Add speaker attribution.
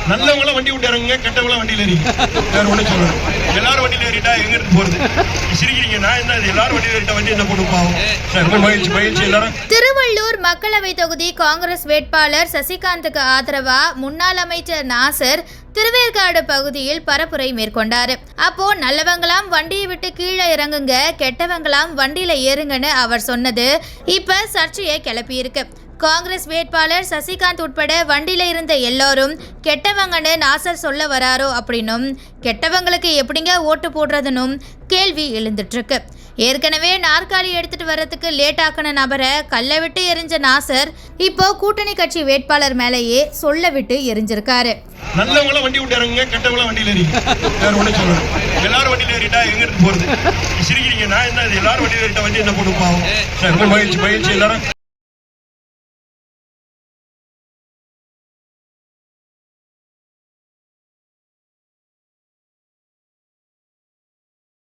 Speaker 1: நல்லவங்கள வண்டி விட்டு இறங்குங்க, கெட்டவங்கள வண்டியில ஏறிங்க. வேற ஒண்ணும் சொல்லணும். எல்லாரும் வண்டியில ஏறிட்டா எங்க இருந்து போறது? சிரிக்கிறீங்க, நான் என்ன எல்லாரும் வண்டியில ஏறிட்டா வண்டி என்ன போட்டு பாவம். ரொம்ப மகிழ்ச்சி எல்லாரும்.
Speaker 2: திருவள்ளூர் மக்களவை தொகுதி காங்கிரஸ் வேட்பாளர் சசிகாந்துக்கு ஆதரவா முன்னாள் அமைச்சர் நாசர் திருவேற்காடு பகுதியில் பரப்புரை மேற்கொண்டாரு. அப்போ நல்லவங்களாம் வண்டியை விட்டு கீழே இறங்குங்க, கெட்டவங்களாம் வண்டியில ஏறுங்கன்னு அவர் சொன்னது இப்ப சர்ச்சையை கிளப்பியிருக்கு. காங்கிரஸ் வேட்பாளர் சசிகாந்த் உட்பட வண்டியில இருந்த எல்லாரும் கெட்டவங்கன்னு நாசர் சொல்ல வராரோ அப்படின்னும், கெட்டவங்களுக்கு எப்படிங்க ஓட்டு போடுறதுன்னும் கேள்வி எழுந்துட்டு இருக்கு. ஏற்கனவே நாற்காலி எடுத்துட்டு வர்றதுக்கு லேட் ஆக்கின நபரை கல்லை விட்டு எரிஞ்ச நாசர் இப்போ கூட்டணி கட்சி வேட்பாளர் மேலேயே சொல்ல விட்டு எரிஞ்சிருக்காரு.
Speaker 1: நல்லவங்கள வண்டி விட்டு இறங்குங்க, கெட்டவங்கள வண்டியில ஏறிங்க. வேற ஒண்ணும் சொல்லணும். எல்லாரும் வண்டியில ஏறிட்டா எங்க இருந்து போறது? சிரிக்கிறீங்க, நான் என்ன எல்லாரும் வண்டியில ஏறிட்டா வண்டி என்ன போட்டு பாவம். ரொம்ப மகிழ்ச்சி எல்லாரும்.